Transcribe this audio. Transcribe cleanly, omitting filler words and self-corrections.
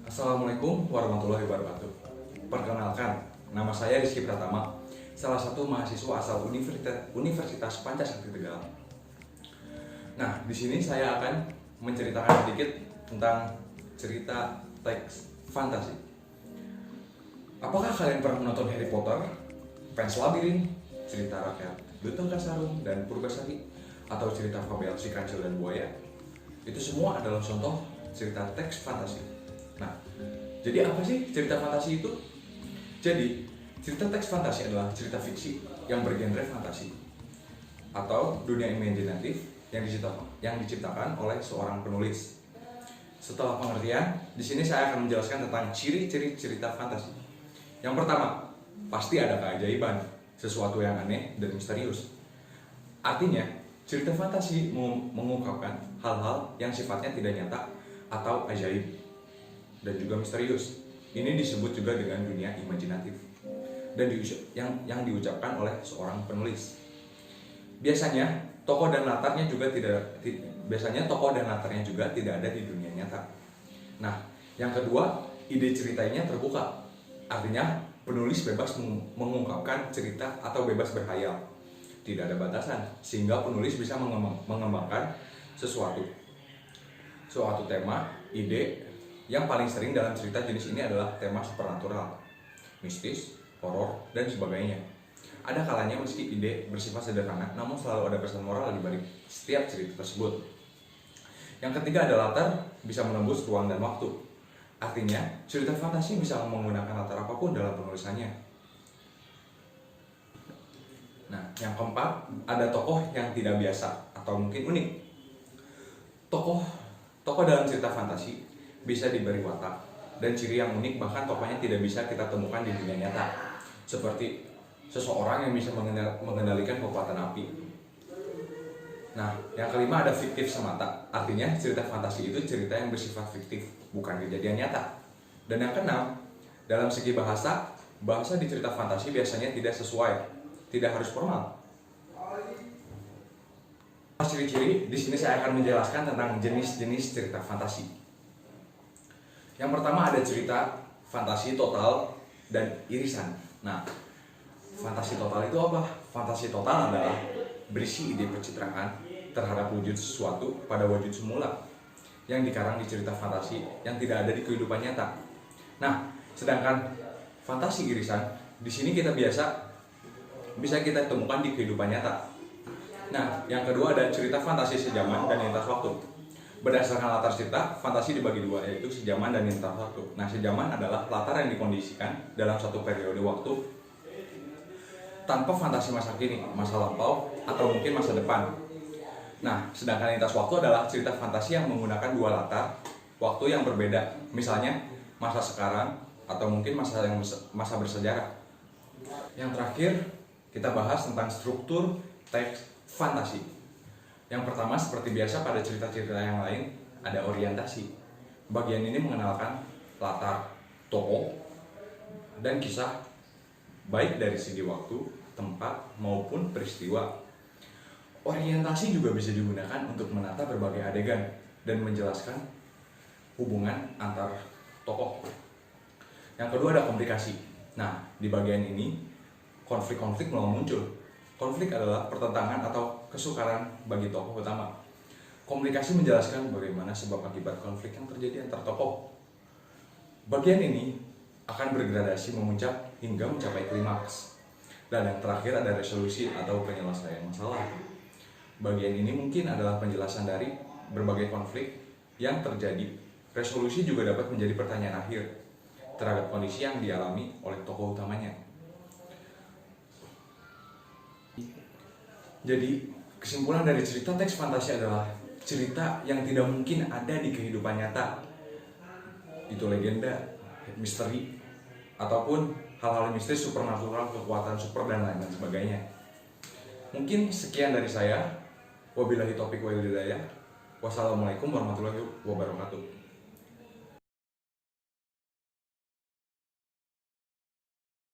Assalamualaikum warahmatullahi wabarakatuh. Perkenalkan, nama saya Rizky Pratama, salah satu mahasiswa asal Universitas Pancasila Tegal. Nah, di sini saya akan menceritakan sedikit tentang cerita teks fantasi. Apakah kalian pernah menonton Harry Potter, Fans Labirin, cerita rakyat Gentong Kasarung dan Purbasari, atau cerita fabel Si Kancil dan Buaya? Itu semua adalah contoh cerita teks fantasi. Nah, jadi apa sih cerita fantasi itu? Jadi, cerita teks fantasi adalah cerita fiksi yang bergenre fantasi atau dunia imajinatif yang diciptakan oleh seorang penulis. Setelah pengertian, di sini saya akan menjelaskan tentang ciri-ciri cerita fantasi. Yang pertama, pasti ada keajaiban, sesuatu yang aneh dan misterius. Artinya, cerita fantasi mengungkapkan hal-hal yang sifatnya tidak nyata atau ajaib dan juga misterius. Ini disebut juga dengan dunia imajinatif dan yang diucapkan oleh seorang penulis. Biasanya tokoh dan latarnya juga tidak ada di dunia nyata. Nah, yang kedua, ide ceritanya terbuka. Artinya penulis bebas mengungkapkan cerita atau bebas berkhayal. Tidak ada batasan, sehingga penulis bisa mengembangkan suatu tema, ide. Yang paling sering dalam cerita jenis ini adalah tema supernatural, mistis, horor, dan sebagainya. Ada kalanya meski ide bersifat sederhana, namun selalu ada pesan moral di balik setiap cerita tersebut. Yang ketiga ada latar bisa menembus ruang dan waktu. Artinya, cerita fantasi bisa menggunakan latar apapun dalam penulisannya. Nah, yang keempat, ada tokoh yang tidak biasa atau mungkin unik. Tokoh dalam cerita fantasi bisa diberi watak dan ciri yang unik, bahkan tokohnya tidak bisa kita temukan di dunia nyata. Seperti seseorang yang bisa mengendalikan kekuatan api. Nah, yang kelima ada fiktif semata. Artinya cerita fantasi itu cerita yang bersifat fiktif, bukan kejadian nyata. Dan yang keenam, dalam segi bahasa di cerita fantasi biasanya tidak sesuai, tidak harus formal. Ciri-ciri di sini saya akan menjelaskan tentang jenis-jenis cerita fantasi. Yang pertama ada cerita fantasi total dan irisan. Nah, fantasi total itu apa? Fantasi total adalah berisi ide pencitraan terhadap wujud sesuatu pada wujud semula yang dikarang di cerita fantasi yang tidak ada di kehidupan nyata. Nah, sedangkan fantasi irisan di sini bisa kita temukan di kehidupan nyata. Nah, yang kedua ada cerita fantasi sejaman dan lintas waktu. Berdasarkan latar cerita, fantasi dibagi dua, yaitu sejaman dan lintas waktu. Nah, sejaman adalah latar yang dikondisikan dalam satu periode waktu tanpa fantasi masa kini, masa lampau, atau mungkin masa depan. Nah, sedangkan lintas waktu adalah cerita fantasi yang menggunakan dua latar waktu yang berbeda. Misalnya, masa sekarang atau mungkin masa bersejarah. Yang terakhir, kita bahas tentang struktur teks fantasi. Yang pertama, seperti biasa pada cerita-cerita yang lain, ada orientasi. Bagian ini mengenalkan latar, tokoh, dan kisah, baik dari segi waktu, tempat, maupun peristiwa. Orientasi juga bisa digunakan untuk menata berbagai adegan dan menjelaskan hubungan antar tokoh. Yang kedua ada komplikasi. Nah, di bagian ini, konflik-konflik mulai muncul. Konflik adalah pertentangan atau kesukaran bagi tokoh utama. Komplikasi menjelaskan bagaimana sebab akibat konflik yang terjadi antar tokoh. Bagian ini akan bergradasi memuncak hingga mencapai klimaks. Dan yang terakhir ada resolusi atau penyelesaian masalah. Bagian ini mungkin adalah penjelasan dari berbagai konflik yang terjadi. Resolusi juga dapat menjadi pertanyaan akhir terhadap kondisi yang dialami oleh tokoh utamanya. Jadi, kesimpulan dari cerita teks fantasi adalah cerita yang tidak mungkin ada di kehidupan nyata. Itu legenda, misteri, ataupun hal-hal mistis, supernatural, kekuatan super, dan lain sebagainya. Mungkin sekian dari saya. Wabillahi taufiq wal hidayah. Wassalamualaikum warahmatullahi wabarakatuh.